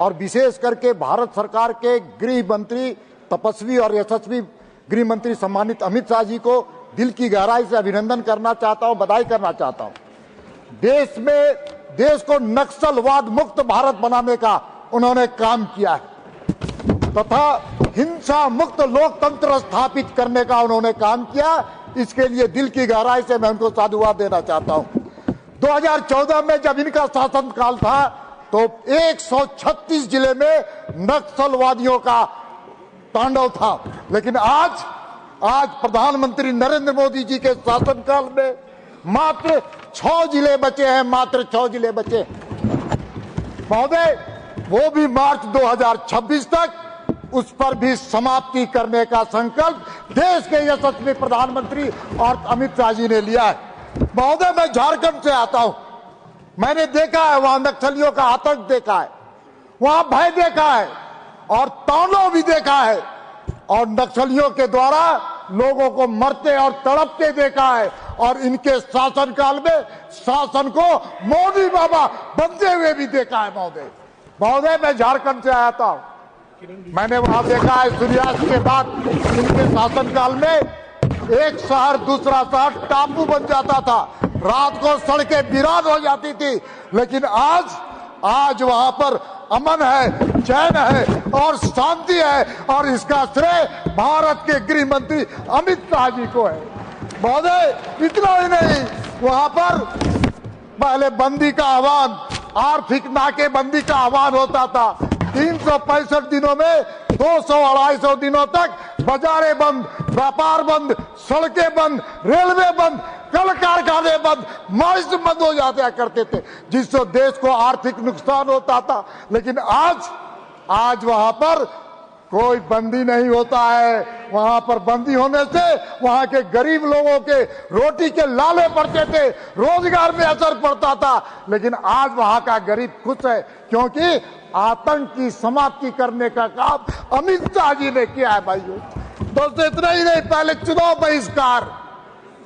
और विशेष करके भारत सरकार के गृह मंत्री, तपस्वी और यशस्वी गृह मंत्री सम्मानित अमित शाह जी को दिल की गहराई से अभिनंदन करना चाहता हूं, बधाई करना चाहता हूं। देश को नक्सलवाद मुक्त भारत बनाने का उन्होंने काम किया है तथा हिंसा मुक्त लोकतंत्र स्थापित करने का उन्होंने काम किया। इसके लिए दिल की गहराई से मैं उनको साधुवाद देना चाहता हूं। 2014 में जब इनका शासनकाल था तो 136 जिले में नक्सलवादियों का तांडव था, लेकिन आज प्रधानमंत्री नरेंद्र मोदी जी के शासनकाल में मात्र 6 जिले बचे हैं, मात्र 6 जिले बचे। महोदय, वो भी मार्च 2026 तक उस पर भी समाप्ति करने का संकल्प देश के यशस्वी प्रधानमंत्री और अमित शाह जी ने लिया है। महोदय, मैं झारखंड से आता हूं, मैंने देखा है वहां नक्सलियों का आतंक देखा है, वहां भय देखा है और तांडव भी देखा है और नक्सलियों के द्वारा लोगों को मरते और तड़पते देखा है और इनके शासनकाल में शासन को मोदी बाबा बनते हुए भी देखा है। महोदय, मैं झारखंड से आया था, मैंने वहां देखा है सूर्यास्त के बाद इनके शासनकाल में एक शहर दूसरा शहर टापू बन जाता था, रात को सड़कें वीरान हो जाती थी, लेकिन आज वहां पर अमन है, चैन है और शांति है और इसका श्रेय भारत के गृह मंत्री अमित शाह जी को है। महोदय, इतना ही नहीं, वहां पर पहले बंदी का आह्वान, आर्थिक नाकेबंदी का आह्वान होता था। 365 दिनों में 200-250 दिनों तक बाजारें बंद, व्यापार बंद, सड़कें बंद, रेलवे बंद, कल कारखाने बंद, माइस बंद हो जाते करते थे, जिससे देश को आर्थिक नुकसान होता था। लेकिन आज वहां पर कोई बंदी नहीं होता है। वहां पर बंदी होने से वहां के गरीब लोगों के रोटी के लाले पड़ते थे, रोजगार में असर पड़ता था, लेकिन आज वहां का गरीब खुश है क्योंकि आतंक की समाप्ति करने का काम अमित शाह जी ने किया है। भाइयों दोस्तों, इतना ही नहीं, पहले चुनाव बहिष्कार,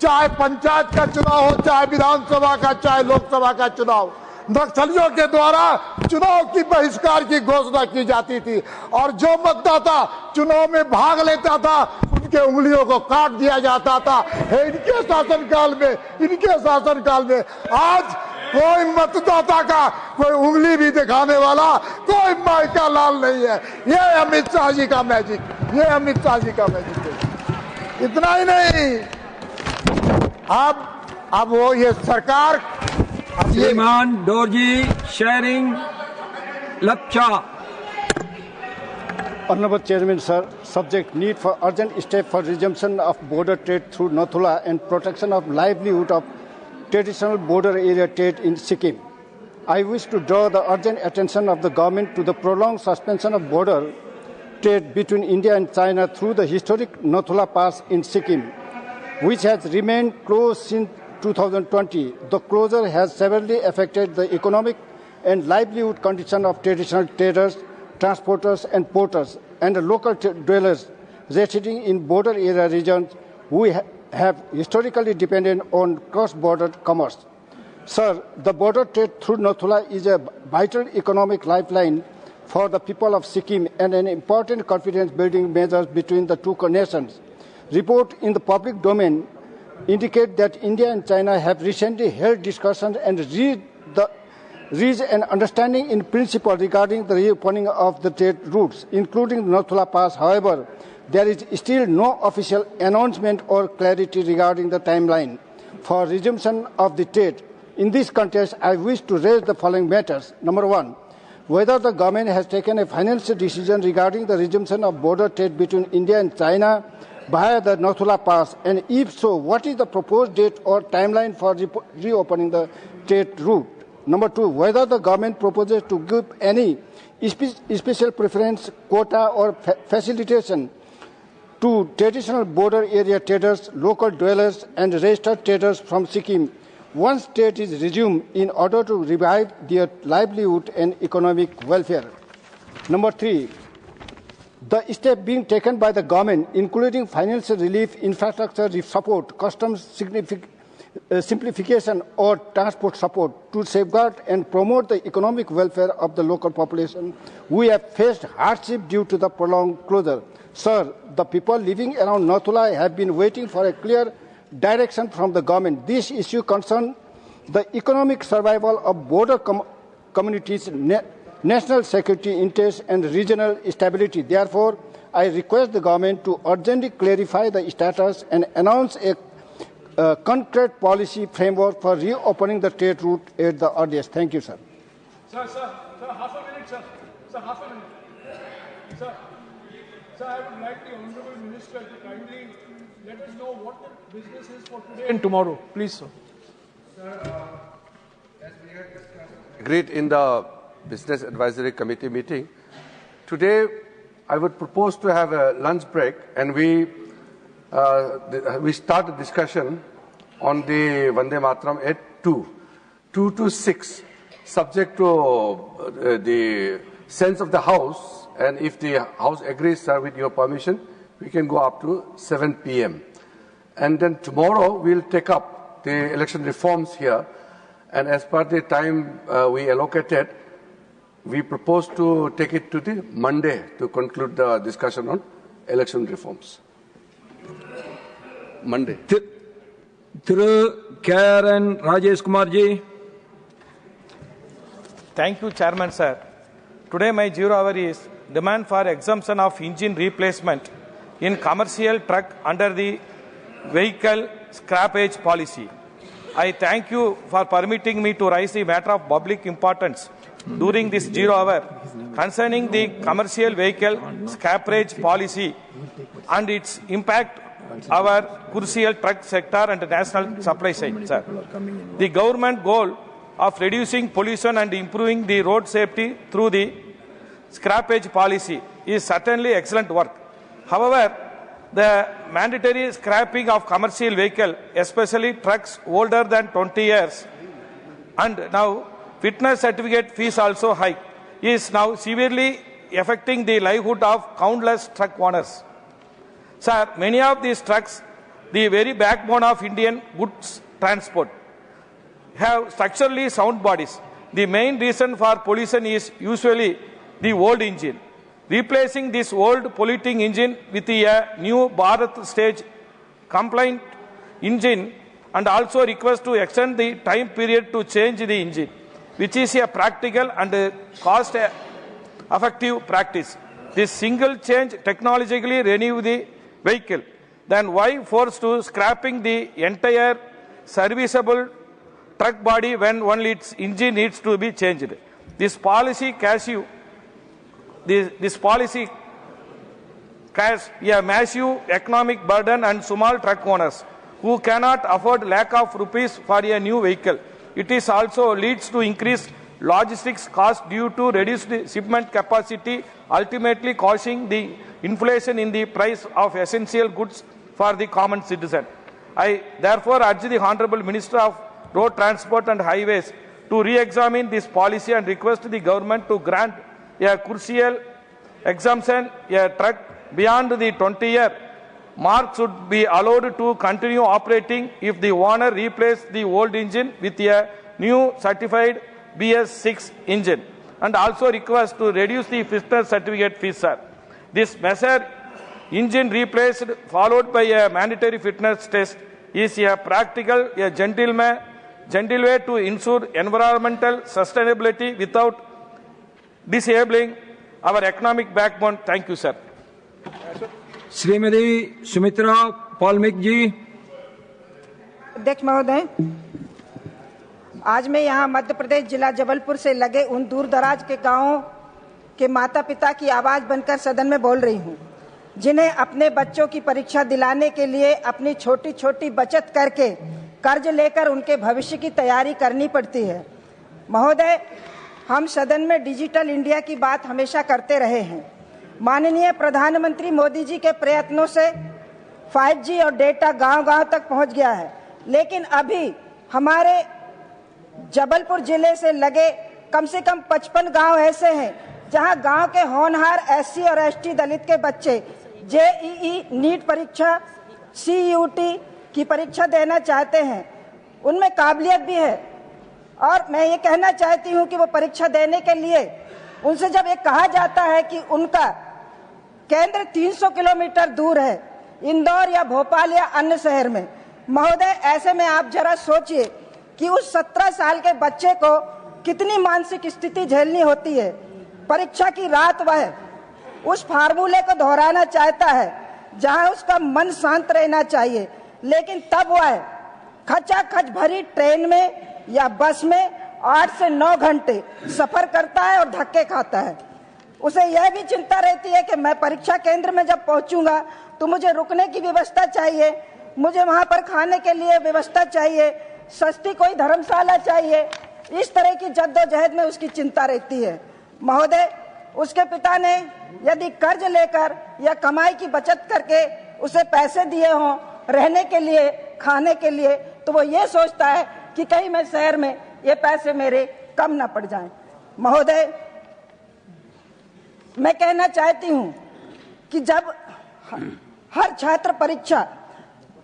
चाहे पंचायत का चुनाव हो, चाहे विधानसभा का, चाहे लोकसभा का चुनाव, नक्सलियों के द्वारा चुनाव की बहिष्कार की घोषणा की जाती थी और जो मतदाता चुनाव में भाग लेता था उनके उंगलियों को काट दिया जाता था। इनके शासनकाल में आज कोई मतदाता का कोई उंगली भी दिखाने वाला कोई माइका लाल नहीं है। ये अमित शाह जी का मैजिक, ये अमित शाह जी का मैजिक है। इतना ही नहीं, अब वो ये सरकार श्रीमान Dorji Tshering लक्षा। Honorable Chairman, sir, subject need for urgent step for resumption of border trade through Nathula and protection of livelihood of traditional border area trade in Sikkim. I wish to draw the urgent attention of the government to the prolonged suspension of border trade between India and China through the historic Nathula Pass in Sikkim, which has remained closed since 2020. The closure has severely affected the economic and livelihood condition of traditional traders, transporters and porters and the local dwellers residing in border area regions who have historically depended on cross-border commerce. Sir, the border trade through Nathula is a vital economic lifeline for the people of Sikkim and an important confidence-building measure between the two nations. Reports in the public domain indicate that India and China have recently held discussions and reached an understanding in principle regarding the reopening of the trade routes, including the Nathula Pass. However, there is still no official announcement or clarity regarding the timeline for resumption of the trade. In this context, I wish to raise the following matters. Number one, whether the government has taken a financial decision regarding the resumption of border trade between India and China via the Nathula Pass, and if so, what is the proposed date or timeline for reopening the trade route? Number two, whether the government proposes to give any special preference, quota or facilitation to traditional border area traders, local dwellers and registered traders from Sikkim once trade is resumed in order to revive their livelihood and economic welfare. Number three, the step being taken by the government, including financial relief, infrastructure support, customs simplification or transport support to safeguard and promote the economic welfare of the local population. We have faced hardship due to the prolonged closure. Sir, the people living around Nathula have been waiting for a clear direction from the government. This issue concerns the economic survival of border communities, national security interests and regional stability. Therefore, I request the government to urgently clarify the status and announce a concrete policy framework for reopening the trade route at the earliest. Thank you, sir. Sir, half a minute, sir. Sir, half a minute. Sir, I would like the Honorable Minister to kindly let us know what the business is for today and tomorrow. Please, sir. Sir, as we had agreed in the Business Advisory Committee meeting, today I would propose to have a lunch break and we start a discussion on the Vande Mataram at 2 to 6, subject to the sense of the House, and if the House agrees, sir, with your permission, we can go up to 7 p.m. And then tomorrow we'll take up the election reforms here, and as per the time we allocated, we propose to take it to the Monday to conclude the discussion on election reforms. Monday. Through Karen Rajesh Kumar ji. Thank you, Chairman, sir. Today my 0 hour is demand for exemption of engine replacement in commercial truck under the vehicle scrappage policy. I thank you for permitting me to raise the matter of public importance during this 0 hour concerning the commercial vehicle scrappage policy and its impact our crucial truck sector and national supply side, sir. The government goal of reducing pollution and improving the road safety through the scrappage policy is certainly excellent work. However, the mandatory scrapping of commercial vehicle, especially trucks older than 20 years, and now fitness certificate fees also high, is now severely affecting the livelihood of countless truck owners. Sir, many of these trucks, the very backbone of Indian goods transport, have structurally sound bodies. The main reason for pollution is usually the old engine. Replacing this old polluting engine with a new Bharat stage compliant engine, and also request to extend the time period to change the engine, which is a practical and cost-effective practice. This single change technologically renew the vehicle. Then why force to scrapping the entire serviceable truck body when only its engine needs to be changed? This policy casts a massive economic burden on small truck owners who cannot afford lakh of rupees for a new vehicle. It is also leads to increased logistics cost due to reduced shipment capacity, ultimately causing the inflation in the price of essential goods for the common citizen. I therefore urge the Honorable Minister of Road Transport and Highways to re-examine this policy and request the government to grant a crucial exemption. A truck beyond the 20-year mark should be allowed to continue operating if the owner replaces the old engine with a new certified BS6 engine, and also request to reduce the fitness certificate fees, sir. This measure, engine replaced followed by a mandatory fitness test, is a practical, a gentle way to ensure environmental sustainability without disabling our economic backbone. Thank you, sir. Shrimati Sumitra पालमिक जी। अध्यक्ष महोदय, आज मैं यहाँ मध्य प्रदेश जिला जबलपुर से लगे उन दूर दराज के गांवों के माता पिता की आवाज बनकर सदन में बोल रही हूँ, जिन्हें अपने बच्चों की परीक्षा दिलाने के लिए अपनी छोटी छोटी बचत करके कर्ज लेकर उनके भविष्य की तैयारी करनी पड़ती है। महोदय, हम सदन में डिजिटल इंडिया की बात हमेशा करते रहे हैं। माननीय प्रधानमंत्री मोदी जी के प्रयत्नों से 5G और डेटा गांव-गांव तक पहुंच गया है, लेकिन अभी हमारे जबलपुर जिले से लगे कम से कम 55 गांव ऐसे हैं जहां गांव के होनहार SC और ST दलित के बच्चे JEE नीट परीक्षा, CUT की परीक्षा देना चाहते हैं। उनमें काबिलियत भी है। और मैं ये कहना चाहती हूँ कि वो परीक्षा देने के लिए उनसे जब ये कहा जाता है कि उनका केंद्र 300 किलोमीटर दूर है, इंदौर या भोपाल या अन्य शहर में, महोदय ऐसे में आप जरा सोचिए कि उस 17 साल के बच्चे को कितनी मानसिक स्थिति झेलनी होती है। परीक्षा की रात वह उस फार्मूले को दोहराना चाहता है जहां उसका मन शांत रहना चाहिए, लेकिन तब वह खचाखच भरी ट्रेन में या बस में 8 से 9 घंटे सफर करता है और धक्के खाता है। उसे यह भी चिंता रहती है कि मैं परीक्षा केंद्र में जब पहुंचूंगा तो मुझे रुकने की व्यवस्था चाहिए, मुझे वहां पर खाने के लिए व्यवस्था चाहिए, सस्ती कोई धर्मशाला चाहिए। इस तरह की जद्दोजहद में उसकी चिंता रहती है। महोदय, उसके पिता ने यदि कर्ज लेकर या कमाई की बचत करके उसे पैसे दिए हों रहने के लिए, खाने के लिए, तो वो ये सोचता है कि कहीं मैं शहर में ये पैसे मेरे कम ना पड़ जाएं। महोदय, मैं कहना चाहती हूं कि जब हर छात्र परीक्षा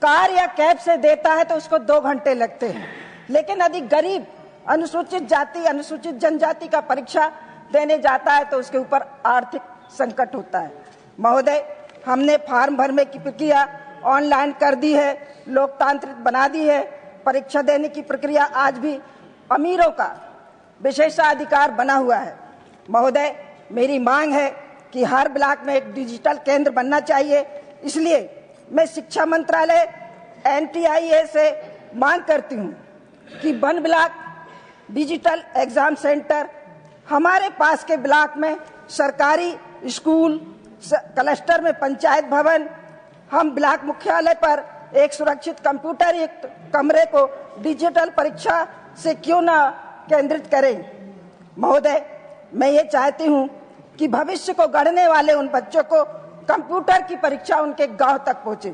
कार या कैब से देता है तो उसको 2 घंटे लगते हैं, लेकिन यदि गरीब अनुसूचित जाति अनुसूचित जनजाति का परीक्षा देने जाता है तो उसके ऊपर आर्थिक संकट होता है। महोदय, हमने फॉर्म भरने की प्रक्रिया ऑनलाइन कर दी है, लोकतांत्रिक बना दी है। परीक्षा देने की प्रक्रिया आज भी अमीरों का विशेषाधिकार बना हुआ है। महोदय, मेरी मांग है कि हर ब्लॉक में एक डिजिटल केंद्र बनना चाहिए। इसलिए मैं शिक्षा मंत्रालय NTIA से मांग करती हूँ कि one block digital exam centre, हमारे पास के ब्लॉक में सरकारी स्कूल, क्लस्टर में पंचायत भवन, हम ब्लॉक मुख्यालय पर एक सुरक्षित कंप्यूटर युक्त कमरे को डिजिटल परीक्षा से क्यों ना केंद्रित करें। महोदय, मैं ये चाहती हूँ कि भविष्य को गढ़ने वाले उन बच्चों को कंप्यूटर की परीक्षा उनके गांव तक पहुंचे।